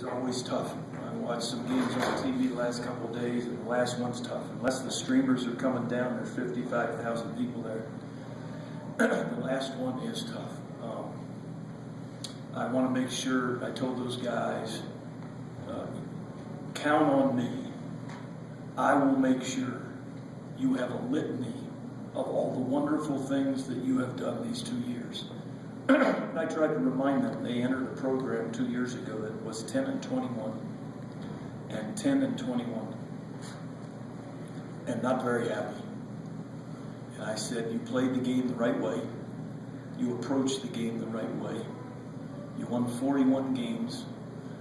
is always tough. I watched some games on TV the last couple of days, and the last one's tough. Unless the streamers are coming down, there's 55,000 people there. The last one is tough. I want to make sure, I told those guys, count on me. I will make sure you have a litany of all the wonderful things that you have done these 2 years. And I tried to remind them, they entered a program 2 years ago that was 10-21 and 10-21 and not very happy. And I said, you played the game the right way. You approached the game the right way. You won 41 games.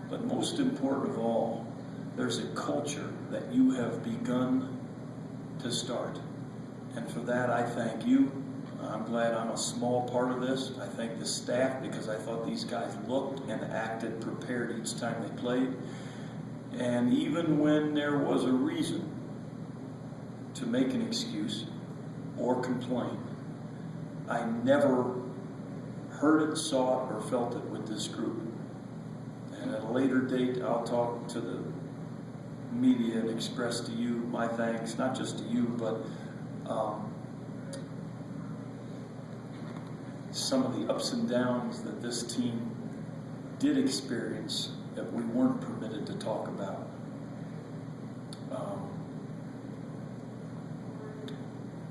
But most important of all, there's a culture that you have begun to start. And for that, I thank you. I'm glad I'm a small part of this. I thank the staff because I thought these guys looked and acted prepared each time they played. And even when there was a reason to make an excuse or complain, I never heard it, saw it, or felt it with this group. And at a later date, I'll talk to the media and express to you my thanks, not just to you, but some of the ups and downs that this team did experience that we weren't permitted to talk about.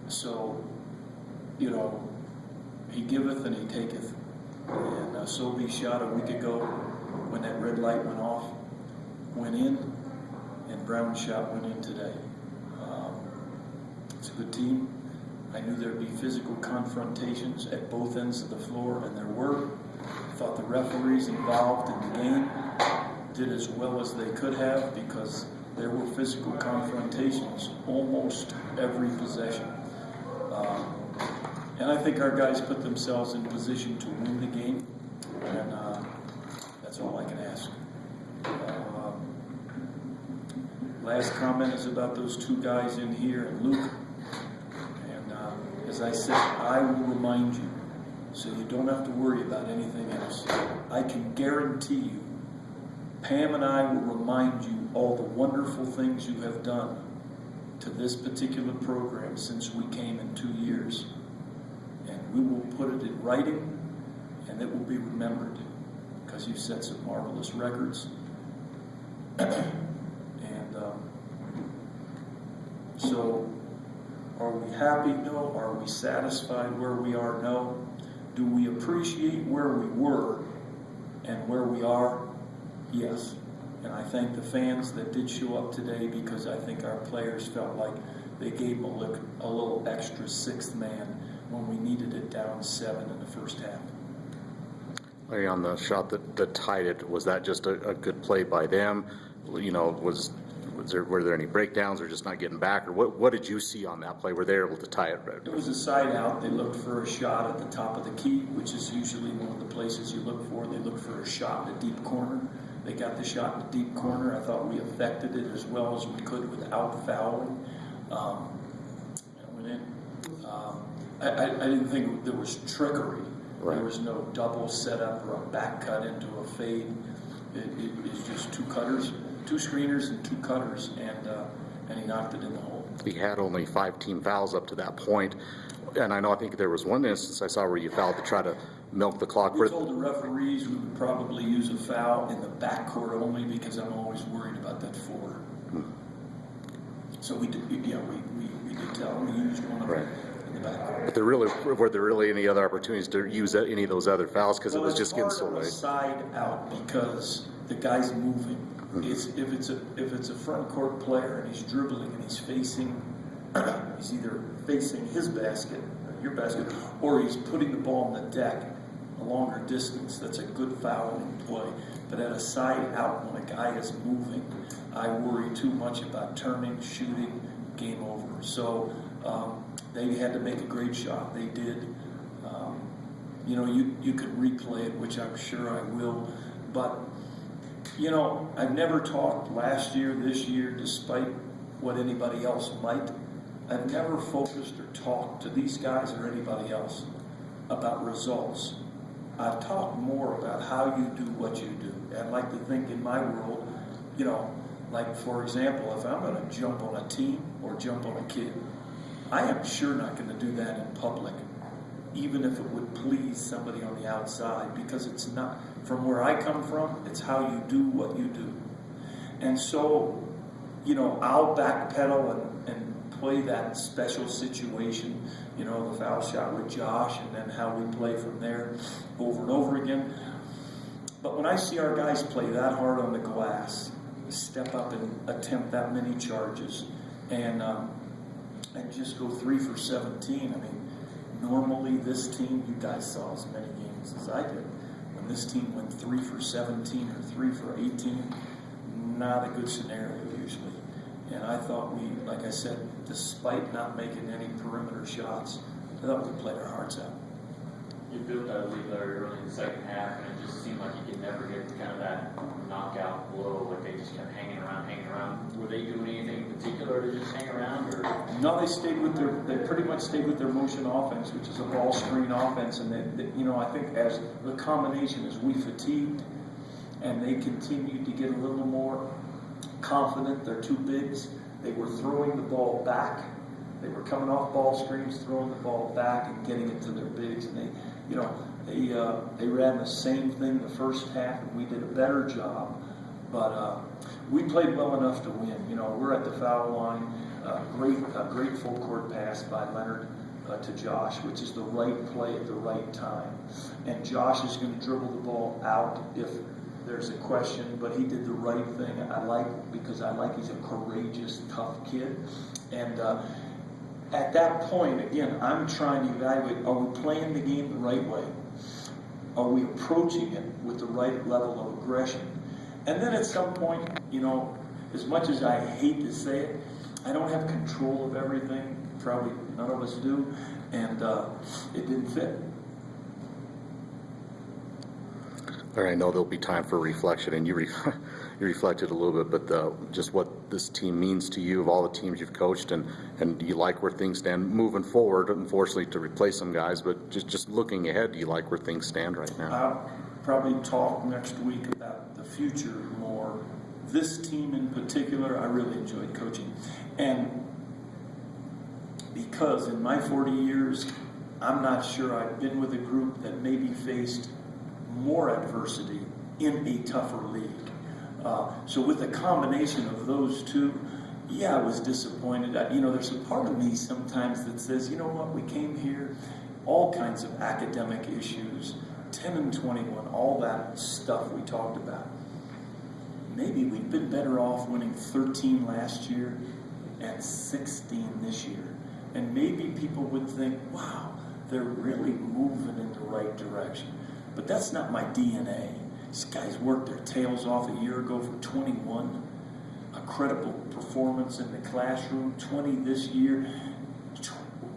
So, you know, he giveth and he taketh. And Sobey shot a week ago when that red light went off, went in, and Brown's shot went in today. It's a good team. I knew there'd be physical confrontations at both ends of the floor, and there were. I thought the referees involved in the game did as well as they could have because there were physical confrontations almost every possession. And I think our guys put themselves in position to win the game, and that's all I can ask. Last comment is about those two guys in here and Luke. As I said, I will remind you, so you don't have to worry about anything else. I can guarantee you, Pam and I will remind you all the wonderful things you have done to this particular program since we came in 2 years. And we will put it in writing, and it will be remembered, because you've set some marvelous records. So, are we happy? No. Are we satisfied where we are? No. Do we appreciate where we were and where we are? Yes. And I thank the fans that did show up today because I think our players felt like they gave them a little extra sixth man when we needed it down 7 in the first half. Larry, on the shot that tied it, was that just a good play by them? You know, were there any breakdowns or just not getting back? Or what did you see on that play? Were they able to tie it? It was a side out. They looked for a shot at the top of the key, which is usually one of the places you look for. They looked for a shot in the deep corner. They got the shot in the deep corner. I thought we affected it as well as we could without fouling. And went in. I didn't think there was trickery. Right. There was no double setup or a back cut into a fade. It was just two cutters. 2 screeners and 2 cutters, and he knocked it in the hole. He had only 5 team fouls up to that point, and I think there was one instance I saw where you fouled to try to milk the clock. We told the referees we would probably use a foul in the backcourt only because I'm always worried about that 4. So we did, we did tell them we used one of them in the backcourt. But were there really any other opportunities to use any of those other fouls because it was just getting so late? Side out because the guy's moving. If it's a front court player and he's dribbling and he's either facing his basket, your basket, or he's putting the ball on the deck a longer distance, that's a good fouling play. But at a side out when a guy is moving, I worry too much about turning, shooting, game over. So they had to make a great shot. They did. You could replay it, which I'm sure I will, but I've never talked last year, this year, despite what anybody else might. I've never focused or talked to these guys or anybody else about results. I've talked more about how you do what you do. I like to think in my world, you know, like for example, if I'm going to jump on a team or jump on a kid, I am sure not going to do that in public, even if it would please somebody on the outside, because it's not, from where I come from, it's how you do what you do. And so, you know, I'll backpedal and play that special situation, you know, the foul shot with Josh, and then how we play from there over and over again. But when I see our guys play that hard on the glass, step up and attempt that many charges, and just go 3 for 17. I mean, normally this team, you guys saw as many games as I did. When this team went 3 for 17 or 3 for 18, not a good scenario usually. And I thought we, like I said, despite not making any perimeter shots, I thought we played our hearts out. You built that lead, Larry, early in the second half, and it just seemed like you could never get kind of that knockout blow, like they just kept hanging around. Were they doing anything in particular to just hang around, or? No, they pretty much stayed with their motion offense, which is a ball screen offense, and they, you know, I think as the combination as we fatigued, and they continued to get a little more confident, their two bigs, they were throwing the ball back. They were coming off ball screens, throwing the ball back and getting it to their bigs, and they, you know, they ran the same thing the first half, and we did a better job. But we played well enough to win. You know, we're at the foul line. Great full court pass by Leonard to Josh, which is the right play at the right time. And Josh is going to dribble the ball out if there's a question, but he did the right thing. Because he's a courageous, tough kid. And at that point, again, I'm trying to evaluate, are we playing the game the right way? Are we approaching it with the right level of aggression? And then at some point, you know, as much as I hate to say it, I don't have control of everything. Probably none of us do. And it didn't fit. Larry, I know there'll be time for reflection, and you reflected a little bit, but just what this team means to you, of all the teams you've coached, and do you like where things stand moving forward? Unfortunately, to replace some guys, but just looking ahead, do you like where things stand right now? I'll probably talk next week about the future more. This team in particular, I really enjoyed coaching, and because in my 40 years, I'm not sure I've been with a group that maybe faced more adversity in a tougher league. So with the combination of those two, yeah, I was disappointed. You know, there's a part of me sometimes that says, you know what, we came here, all kinds of academic issues, 10 and 21, all that stuff we talked about. Maybe we've been better off winning 13 last year and 16 this year. And maybe people would think, wow, they're really moving in the right direction. But that's not my DNA. These guys worked their tails off a year ago for 21. A credible performance in the classroom. 20 this year.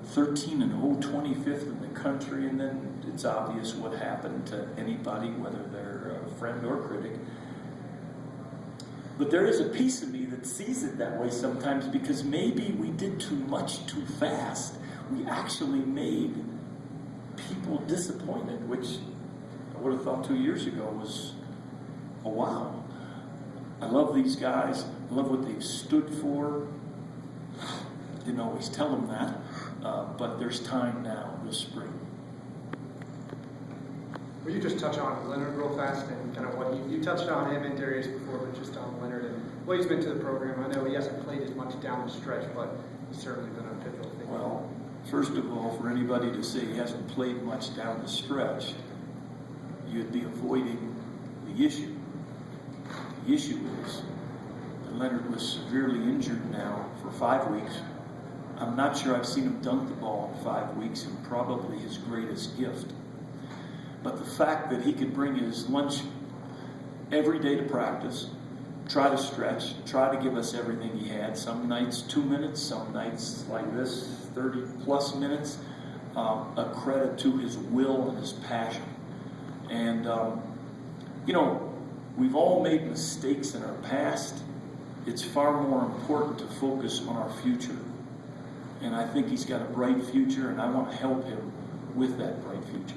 13 and 25th in the country. And then it's obvious what happened to anybody, whether they're a friend or critic. But there is a piece of me that sees it that way sometimes, because maybe we did too much too fast. We actually made people disappointed, which I would have thought 2 years ago was, oh wow. I love these guys. I love what they've stood for. Didn't always tell them that, but there's time now this spring. Will you just touch on Leonard real fast and kind of what you touched on him and Darius before, but just on Leonard and what he's been to the program? I know he hasn't played as much down the stretch, but he's certainly been a pivotal figure. Well, first of all, for anybody to say he hasn't played much down the stretch, you'd be avoiding the issue. The issue is that Leonard was severely injured now for 5 weeks. I'm not sure I've seen him dunk the ball in 5 weeks, and probably his greatest gift. But the fact that he could bring his lunch every day to practice, try to stretch, try to give us everything he had. Some nights 2 minutes, some nights like this, 30 plus minutes. A credit to his will and his passion. And, you know, we've all made mistakes in our past. It's far more important to focus on our future. And I think he's got a bright future, and I want to help him with that bright future.